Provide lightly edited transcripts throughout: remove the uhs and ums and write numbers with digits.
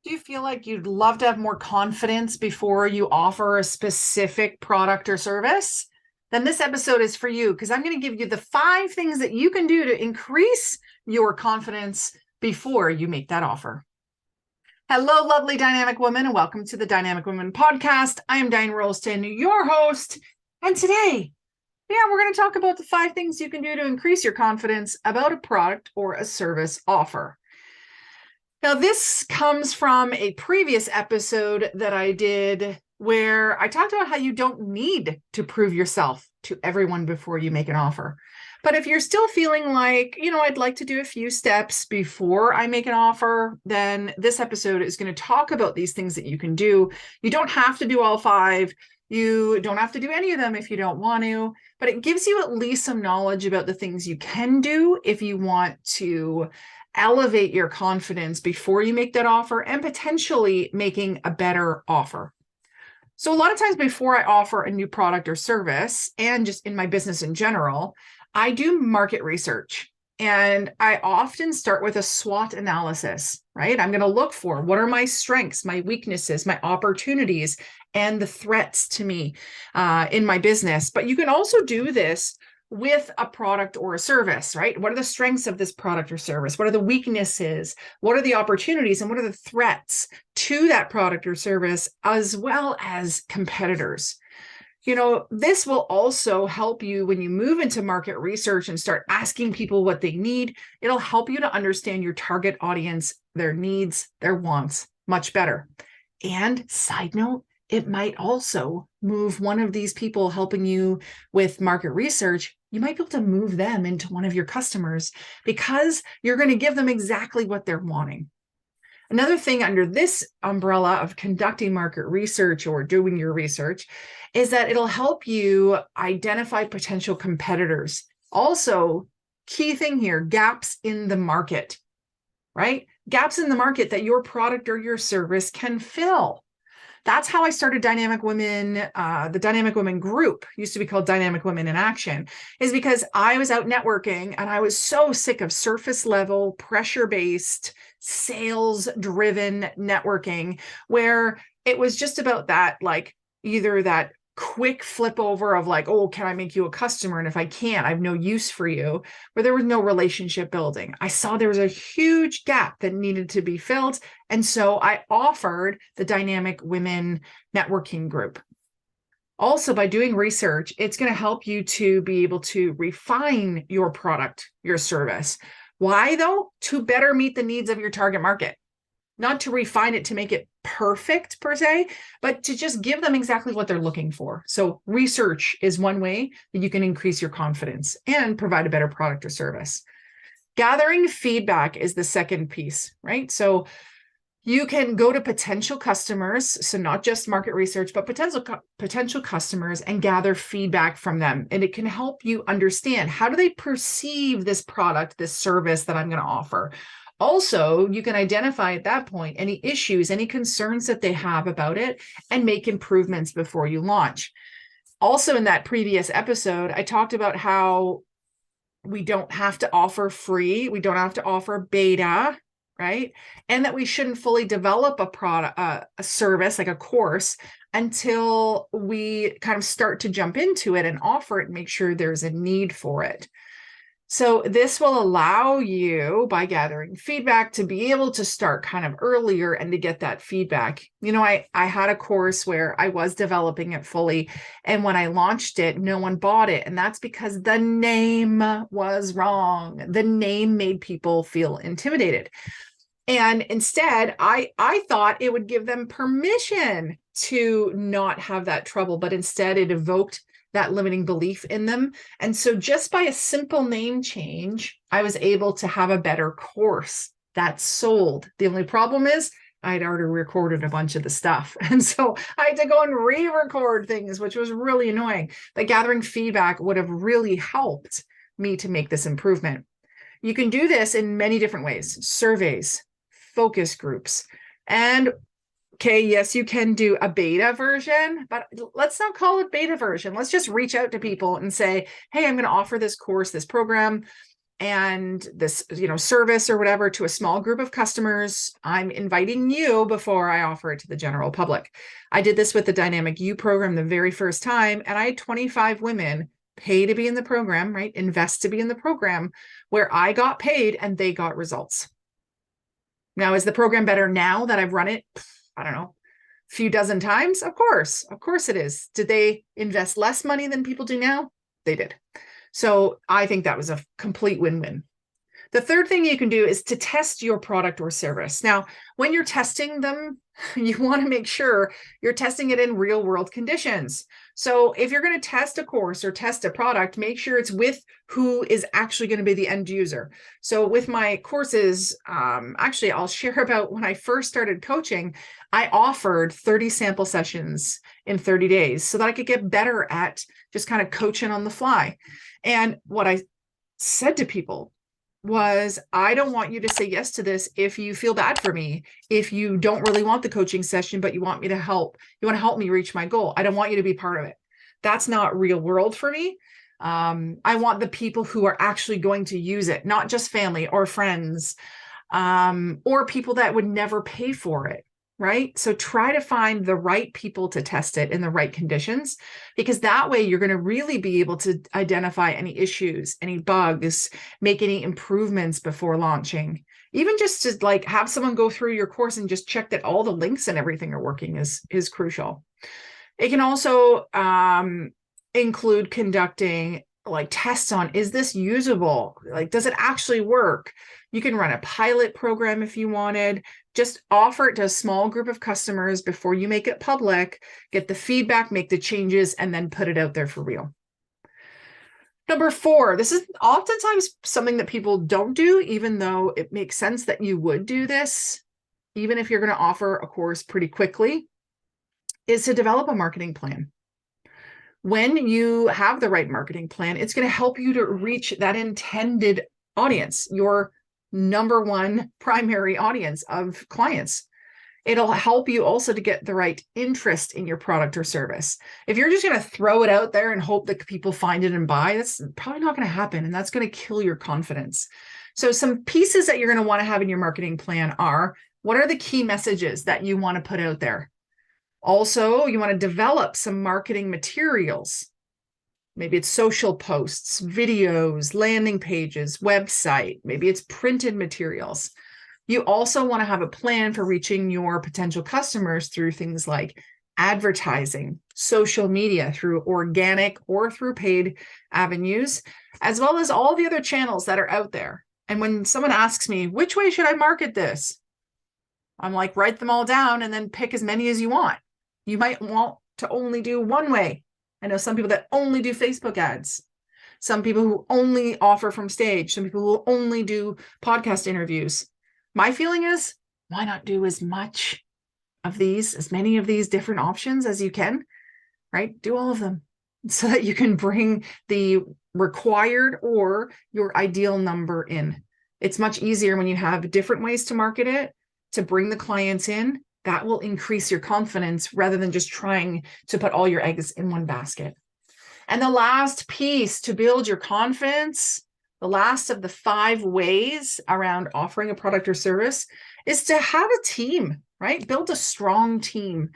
Do you feel like you'd love to have more confidence before you offer a specific product or service? Then this episode is for you because I'm going to give you the 5 things that you can do to increase your confidence before you make that offer. Hello, lovely dynamic women, and welcome to the Dynamic Women podcast. I am Diane Rolston, your host. And today, we're going to talk about the 5 things you can do to increase your confidence about a product or a service offer. Now, this comes from a previous episode that I did where I talked about how you don't need to prove yourself to everyone before you make an offer. But if you're still feeling like, I'd like to do a few steps before I make an offer, then this episode is going to talk about these things that you can do. You don't have to do all 5. You don't have to do any of them if you don't want to, but it gives you at least some knowledge about the things you can do if you want to elevate your confidence before you make that offer and potentially making a better offer. So a lot of times before I offer a new product or service, and just in my business in general, I do market research. And I often start with a SWOT analysis, right? I'm going to look for what are my strengths, my weaknesses, my opportunities, and the threats to me in my business. But you can also do this with a product or a service, right? What are the strengths of this product or service? What are the weaknesses? What are the opportunities? And what are the threats to that product or service, as well as competitors? This will also help you when you move into market research and start asking people what they need. It'll help you to understand your target audience, their needs, their wants much better. And side note, it might also move one of these people helping you with market research. You might be able to move them into one of your customers because you're going to give them exactly what they're wanting. Another thing under this umbrella of conducting market research or doing your research is that it'll help you identify potential competitors. Also, key thing here, gaps in the market, right? Gaps in the market that your product or your service can fill. That's how I started Dynamic Women. The Dynamic Women group used to be called Dynamic Women in Action, is because I was out networking and I was so sick of surface level, pressure-based, sales-driven networking, where it was just about that, like either that quick flip over of like, oh, can I make you a customer? And if I can't, I have no use for you, where there was no relationship building. I saw there was a huge gap that needed to be filled. And so I offered the Dynamic Women Networking Group. Also, by doing research, it's going to help you to be able to refine your product, your service. Why though? To better meet the needs of your target market. Not to refine it to make it perfect per se, but to just give them exactly what they're looking for. So research is one way that you can increase your confidence and provide a better product or service. Gathering feedback is the second piece, right? So you can go to potential customers, so not just market research, but potential customers, and gather feedback from them. And it can help you understand, how do they perceive this product, this service that I'm going to offer? Also, you can identify at that point any issues, any concerns that they have about it, and make improvements before you launch. Also, in that previous episode, I talked about how we don't have to offer free, we don't have to offer beta, right? And that we shouldn't fully develop a product, a service, like a course, until we kind of start to jump into it and offer it and make sure there's a need for it. So this will allow you, by gathering feedback, to be able to start kind of earlier and to get that feedback. I had a course where I was developing it fully, and when I launched it, no one bought it. And that's because the name was wrong. The name made people feel intimidated. And instead, I thought it would give them permission to not have that trouble, but instead it evoked that limiting belief in them. And so just by a simple name change, I was able to have a better course that sold. The only problem is I had already recorded a bunch of the stuff. And so I had to go and re-record things, which was really annoying. But gathering feedback would have really helped me to make this improvement. You can do this in many different ways: surveys, focus groups, and okay, yes, you can do a beta version, but let's not call it beta version. Let's just reach out to people and say, hey, I'm going to offer this course, this program. and this, service or whatever to a small group of customers, I'm inviting you before I offer it to the general public. I did this with the Dynamic You program the very first time, and I had 25 women pay to be in the program, right? Invest to be in the program, where I got paid and they got results. Now, is the program better now that I've run it? I don't know, a few dozen times? Of course it is. Did they invest less money than people do now? They did. So I think that was a complete win-win. The third thing you can do is to test your product or service. Now, when you're testing them, you want to make sure you're testing it in real world conditions. So if you're going to test a course or test a product, make sure it's with who is actually going to be the end user. So with my courses, actually, I'll share about when I first started coaching, I offered 30 sample sessions in 30 days so that I could get better at just kind of coaching on the fly. And what I said to people was, I don't want you to say yes to this if you feel bad for me, if you don't really want the coaching session, but you want me to help, you want to help me reach my goal. I don't want you to be part of it. That's not real world for me. I want the people who are actually going to use it, not just family or friends, or people that would never pay for it. Right? So try to find the right people to test it in the right conditions, because that way you're going to really be able to identify any issues, any bugs, make any improvements before launching. Even just to like have someone go through your course and just check that all the links and everything are working is crucial. It can also include conducting like tests on, is this usable? Like, does it actually work? You can run a pilot program if you wanted. Just offer it to a small group of customers before you make it public, get the feedback, make the changes, and then put it out there for real. Number 4, this is oftentimes something that people don't do, even though it makes sense that you would do this, even if you're going to offer a course pretty quickly, is to develop a marketing plan. When you have the right marketing plan, it's going to help you to reach that intended audience, your number one primary audience of clients. It'll help you also to get the right interest in your product or service. If you're just going to throw it out there and hope that people find it and buy, that's probably not going to happen. And that's going to kill your confidence. So some pieces that you're going to want to have in your marketing plan are, what are the key messages that you want to put out there? Also, you want to develop some marketing materials. Maybe it's social posts, videos, landing pages, website. Maybe it's printed materials. You also want to have a plan for reaching your potential customers through things like advertising, social media, through organic or through paid avenues, as well as all the other channels that are out there. And when someone asks me, which way should I market this? I'm like, write them all down and then pick as many as you want. You might want to only do one way. I know some people that only do Facebook ads, some people who only offer from stage, some people who only do podcast interviews. My feeling is, why not do as much of these, as many of these different options as you can, right? Do all of them so that you can bring the required or your ideal number in. It's much easier when you have different ways to market it, to bring the clients in. That will increase your confidence rather than just trying to put all your eggs in one basket. And the last piece to build your confidence, the last of the 5 ways around offering a product or service, is to have a team, right? Build a strong team.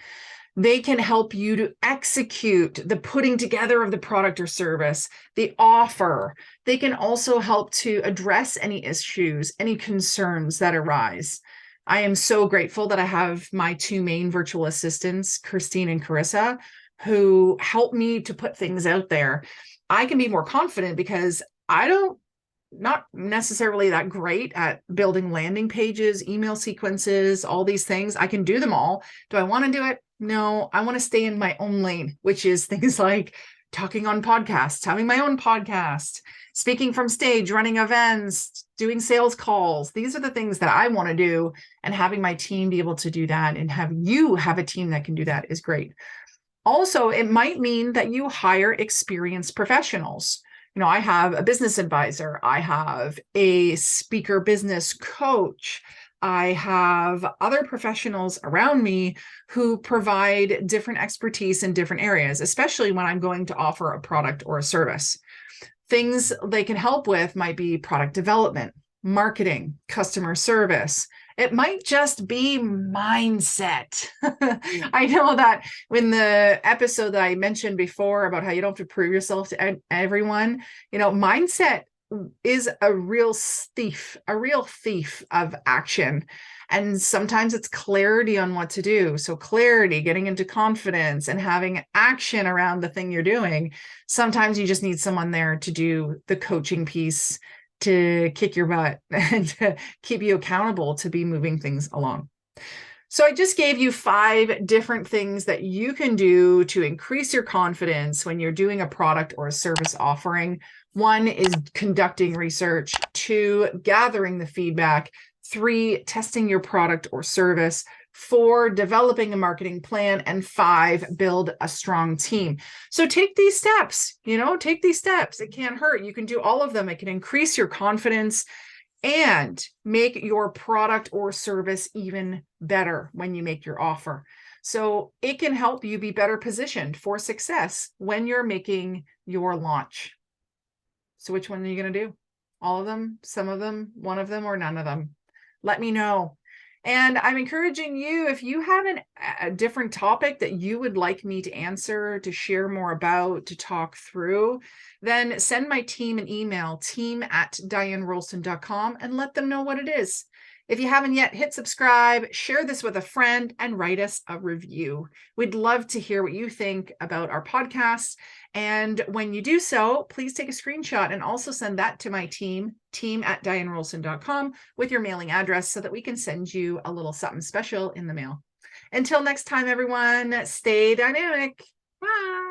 They can help you to execute the putting together of the product or service, the offer. They can also help to address any issues, any concerns that arise. I am so grateful that I have my 2 main virtual assistants, Christine and Carissa, who help me to put things out there. I can be more confident because not necessarily that great at building landing pages, email sequences, all these things. I can do them all. Do I want to do it? No, I want to stay in my own lane, which is things like talking on podcasts, having my own podcast, speaking from stage, running events, doing sales calls. These are the things that I want to do, and having my team be able to do that and have you have a team that can do that is great. Also, it might mean that you hire experienced professionals. You know, I have a business advisor, I have a speaker business coach, I have other professionals around me who provide different expertise in different areas, especially when I'm going to offer a product or a service. Things they can help with might be product development, marketing, customer service. It might just be mindset. I know that in the episode that I mentioned before about how you don't have to prove yourself to everyone, mindset is a real thief of action. And sometimes it's clarity on what to do. So clarity, getting into confidence and having action around the thing you're doing. Sometimes you just need someone there to do the coaching piece, to kick your butt and to keep you accountable to be moving things along. So I just gave you 5 different things that you can do to increase your confidence when you're doing a product or a service offering. 1 is conducting research, 2, gathering the feedback, 3, testing your product or service, 4, developing a marketing plan, and 5, build a strong team. So take these steps, take these steps. It can't hurt. You can do all of them. It can increase your confidence and make your product or service even better when you make your offer. So it can help you be better positioned for success when you're making your launch. So which one are you going to do? All of them, some of them, one of them, or none of them? Let me know. And I'm encouraging you, if you have a different topic that you would like me to answer, to share more about, to talk through, then send my team an email, team@DianeRolston.com, and let them know what it is. If you haven't yet, hit subscribe, share this with a friend, and write us a review. We'd love to hear what you think about our podcast. And when you do so, please take a screenshot and also send that to my team@DianeRolston.com with your mailing address so that we can send you a little something special in the mail. Until next time, everyone, stay dynamic. Bye.